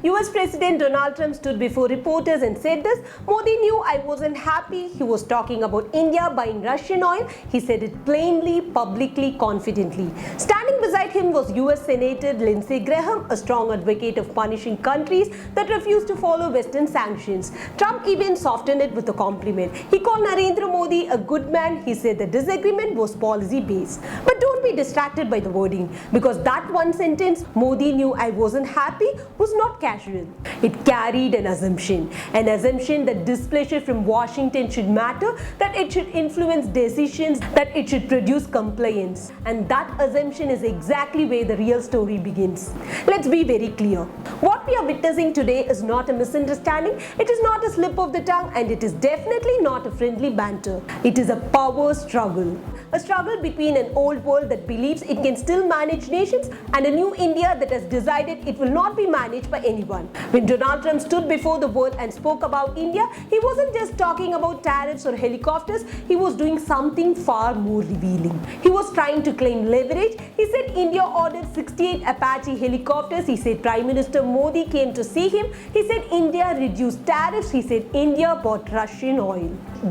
US President Donald Trump stood before reporters and said this, "Modi knew I wasn't happy. He was talking about India buying Russian oil. He said it plainly, publicly, confidently." Standing beside him was US Senator Lindsey Graham, a strong advocate of punishing countries that refuse to follow Western sanctions. Trump even softened it with a compliment. He called Narendra Modi a good man. He said the disagreement was policy-based. But don't be distracted by the wording, because that one sentence, "Modi knew I wasn't happy," was not casual. It carried an assumption that displeasure from Washington should matter, that it should influence decisions, that it should produce compliance. And that assumption is exactly where the real story begins. Let's be very clear. What we are witnessing today is not a misunderstanding, it is not a slip of the tongue, and it is definitely not a friendly banter. It is a power struggle. A struggle between an old world that believes it can still manage nations and a new India that has decided it will not be managed by anyone. When Donald Trump stood before the world and spoke about India, he wasn't just talking about tariffs or helicopters, he was doing something far more revealing. He was trying to claim leverage. He said India ordered 68 Apache helicopters. He said Prime Minister Modi came to see him. He said India reduced tariffs. He said India bought Russian oil.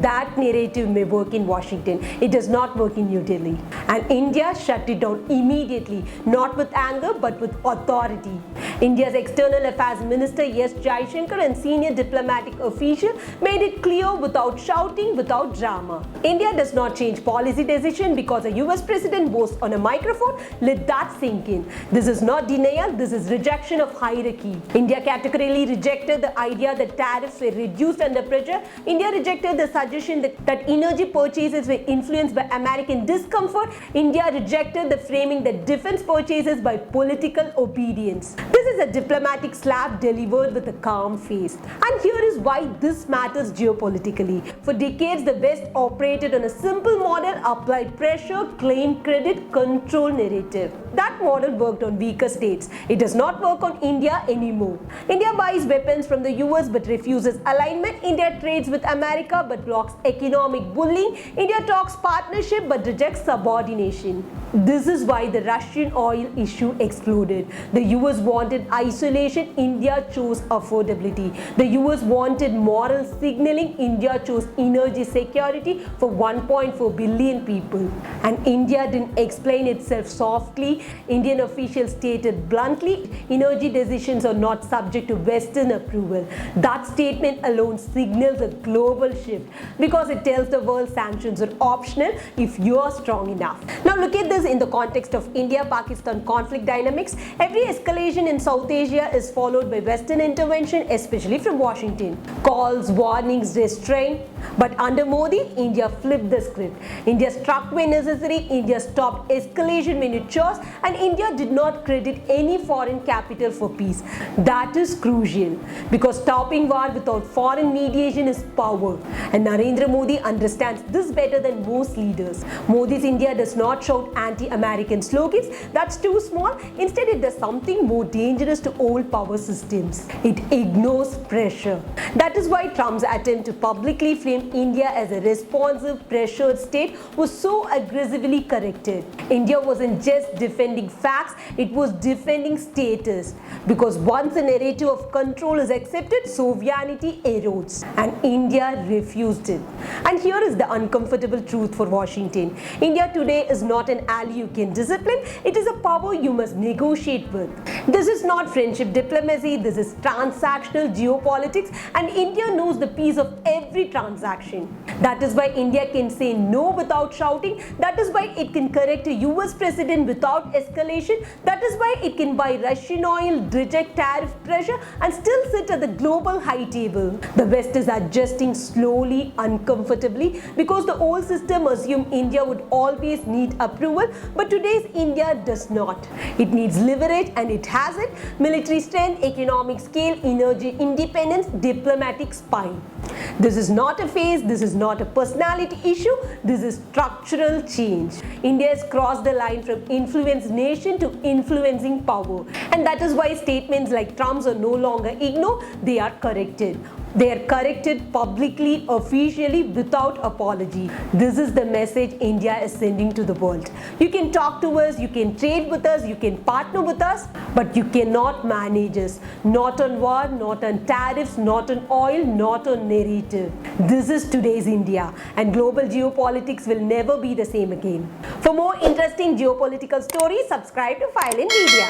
That narrative may work in Washington. It does not work in New Delhi. And India shut it down immediately, not with anger but with authority. India's External Affairs Minister Jaishankar and senior diplomatic official made it clear without shouting, without drama. India does not change policy decision because a US president boasts on a microphone. Let that sink in. This is not denial, this is rejection of hierarchy. India categorically rejected the idea that tariffs were reduced under pressure. India rejected the suggestion that energy purchases were influenced by American discomfort. India rejected the framing that defense purchases by political obedience. This is a diplomatic slap delivered with a calm face. And here is why this matters geopolitically. For decades, the West operated on a simple model: applied pressure, claim credit, control narrative. That model worked on weaker states. It does not work on India anymore. India buys weapons from the US but refuses alignment. India trades with America but blocks economic bullying. India talks partnership but rejects subordination. This is why the Russian oil issue exploded. The US wanted isolation, India chose affordability. The US wanted moral signaling, India chose energy security for 1.4 billion people. And India didn't explain itself softly. Indian officials stated bluntly, energy decisions are not subject to Western approval. That statement alone signals a global shift because it tells the world sanctions are optional if you are strong enough. Now look at this in the context of India-Pakistan conflict dynamics. Every escalation in South Asia is followed by Western intervention, especially from Washington. Calls, warnings, restraint. But under Modi, India flipped the script. India struck when necessary, India stopped escalation when it chose, and India did not credit any foreign capital for peace. That is crucial because stopping war without foreign mediation is power. And Narendra Modi understands this better than most leaders. Modi's India does not shout anti-American slogans. That's too small. Instead, it does something more dangerous to old power systems. It ignores pressure. That is why Trump's attempt to publicly frame India as a responsive, pressured state was so aggressively corrected. India wasn't just defending facts, it was defending status. Because once a narrative of control is accepted, sovereignty erodes. And India refused it. And here is the uncomfortable truth for Washington. India today is not an ally you can discipline, it is a power you must negotiate with. This is not friendship diplomacy, this is transactional geopolitics, and India knows the piece of every transaction. That is why India can say no without shouting. That is why it can correct a US president without escalation. That is why it can buy Russian oil, reject tariff pressure, and still sit at the global high table. The West is adjusting slowly, uncomfortably, because the old system assumed India would always need approval, but today's India does not. It needs leverage, and it has it: military strength, economic scale, energy independence, diplomatic spine. This is not a phase, this is not a personality issue, this is structural change. India has crossed the line from influence nation to influencing power, and that is why statements like Trump's are no longer ignored, they are corrected. They are corrected publicly, officially, without apology. This is the message India is sending to the world. You can talk to us, you can trade with us, you can partner with us, but you cannot manage us. Not on war, not on tariffs, not on oil, not on narrative. This is today's India, and global geopolitics will never be the same again. For more interesting geopolitical stories, subscribe to FireLine Media.